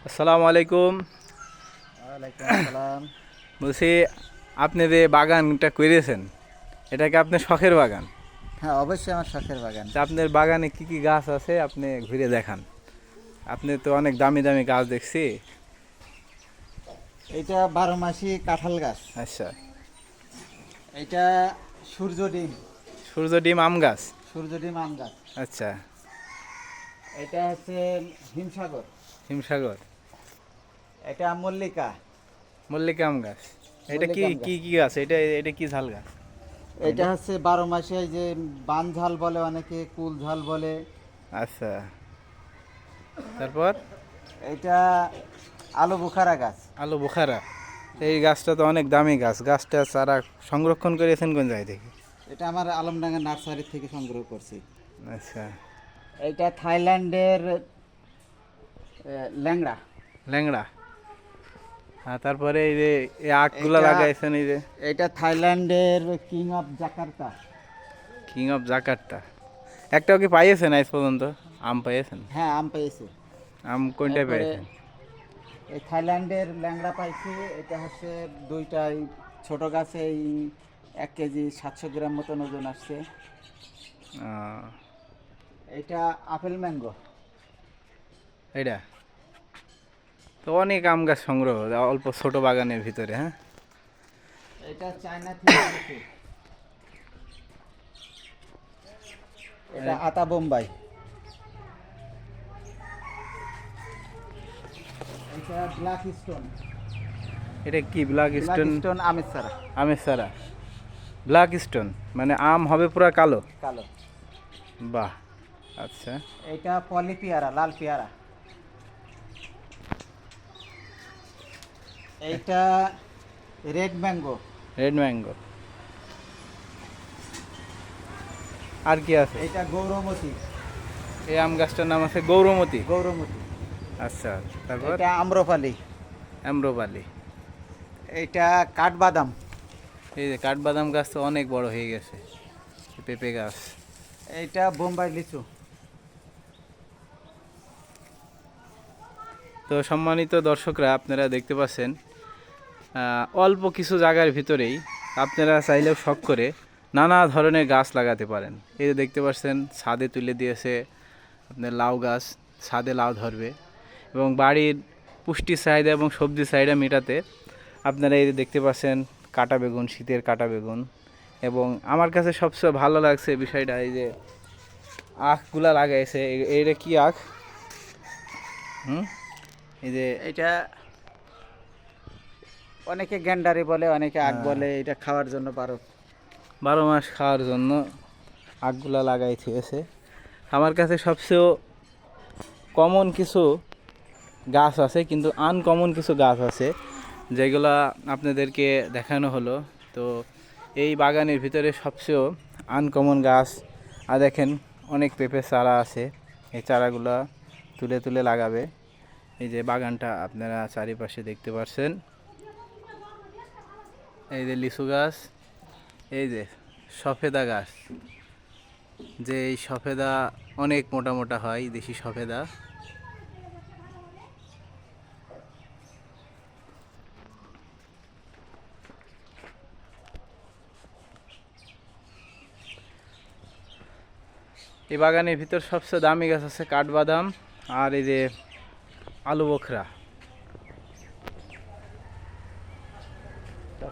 আসসালামু আলাইকুম। ওয়ালাইকুম আসসালাম। বলছি, আপনি যে বাগানটা করেছেন, এটা কি আপনার শখের বাগান? হ্যাঁ, অবশ্যই আমার শখের বাগান। তা আপনার বাগানে কি কি গাছ আছে আপনি ঘুরে দেখান। আপনি তো অনেক দামি দামি গাছ দেখছি। এটা 12 মাসি কাঁঠাল গাছ। আচ্ছা। এটা সূর্য ডিম। সূর্য ডিম আম গাছ। সূর্য ডিম আম গাছ। আচ্ছা। এটা হচ্ছে হিমসাগর। হিমসাগর। এটা মল্লিকা। মল্লিকা আম গাছ। এটা কি মল্লিকা আম কি গাছ। কি গাছ? এটা এটা কি ঝাল গাছ? এটা হচ্ছে 12 মাসে, এই যে বান ঝাল বলে অনেকে, কুল ঝাল বলে। আচ্ছা। তারপর এটা আলু বুখারা গাছ। আলু বোখারা। এই গাছটা তো অনেক দামি গাছ। গাছটা চারা সংরক্ষণ করেছেন কোন জায়গা থেকে? এটা আমার আলমডাঙ্গা নার্সারি থেকে সংগ্রহ করছি। আচ্ছা। এটা থাইল্যান্ডের ল্যাংড়া। ল্যাংড়া। হ্যাঁ, তারপরে এই যে এই আখগুলা এটা লাগাইছেন, এই যে এটা থাইল্যান্ডের king of Jakarta. King of Jakarta. একটাও কি পাইয়েছেন আজ পর্যন্ত? আম পাইয়েছেন? হ্যাঁ, আম পেয়েছে। আম কোনটাই এরপরে পেয়েছেন? এই থাইল্যান্ডের ল্যাংড়া পাইছি। এটা হচ্ছে দুইটাই ছোট গাছে, এই 1 কেজি 700 গ্রাম মতন ওজন আসছে। আহ, এটা আপেল ম্যাঙ্গো। এটা তো অনেক আম গাছ সংগ্রহ অল্প ছোট বাগানের ভিতরে। হ্যাঁ। এটা চায়না থেকে এনেছি। এটা আতা বোম্বাই। এটা ব্ল্যাক স্টোন। এটা কি ব্ল্যাক ব্ল্যাক স্টোন? স্টোন আমের চারা। আমের চারা। ব্ল্যাক স্টোন মানে আম হবে পুরা কালো? কালো। বাহ। আচ্ছা। এটা পলি পেয়ারা, লাল পেয়ারা। এইটা রেড ম্যাঙ্গো। Red mango. আর কি আছে? এটা গৌরমতি। এই আম গাছটার নাম আছে গৌরমতি। গৌরমতি। আচ্ছা। তারপর এটা আম্রপালি। আম্রপালি। এটা কাঠবাদাম। এই যে কাঠবাদাম গাছ তো অনেক বড় হয়ে গেছে। পেঁপে গাছ। এইটা বোম্বাই লিচু। তো সম্মানিত দর্শকরা, আপনারা দেখতে পাচ্ছেন অল্প কিছু জায়গার ভিতরেই আপনারা চাইলেও শখ করে নানা ধরনের গাছ লাগাতে পারেন। এই যে দেখতে পাচ্ছেন ছাদে তুলে দিয়েছে আপনার লাউ গাছ। ছাদে লাউ ধরবে এবং বাড়ির পুষ্টির চাহিদা এবং সবজির চাহিদা মেটাতে আপনারা এই যে দেখতে পাচ্ছেন কাঁটা বেগুন, শীতের কাঁটা বেগুন। এবং আমার কাছে সবচেয়ে ভালো লাগছে বিষয়টা, এই যে আখগুলা লাগাইছে। এইটা কি আখ? এই যে এটা অনেকে গ্যান্ডারি বলে, অনেকে আখ বলে। এটা খাওয়ার জন্য 12 মাস খাওয়ার জন্য আখগুলা লাগাইছে। আমার কাছে সবচেয়ে কমন কিছু গাছ আছে, কিন্তু আনকমন কিছু গাছ আছে যেগুলা আপনাদেরকে দেখানো হলো। তো এই বাগানের ভিতরে সবচেয়ে আনকমন গাছ, আর দেখেন অনেক পেঁপে চারা আছে। এই চারাগুলা তুলে তুলে লাগাবে। এই যে বাগানটা আপনারা চারিপাশে দেখতে পাচ্ছেন। এই যে লিচু গাছ, এই যে সফেদা গাছ, যে এই সফেদা অনেক মোটা মোটা হয়, দেশি সফেদা। এই বাগানের ভিতর সবচেয়ে দামি গাছ আছে কাঠবাদাম আর এই যে আলু বোখরা।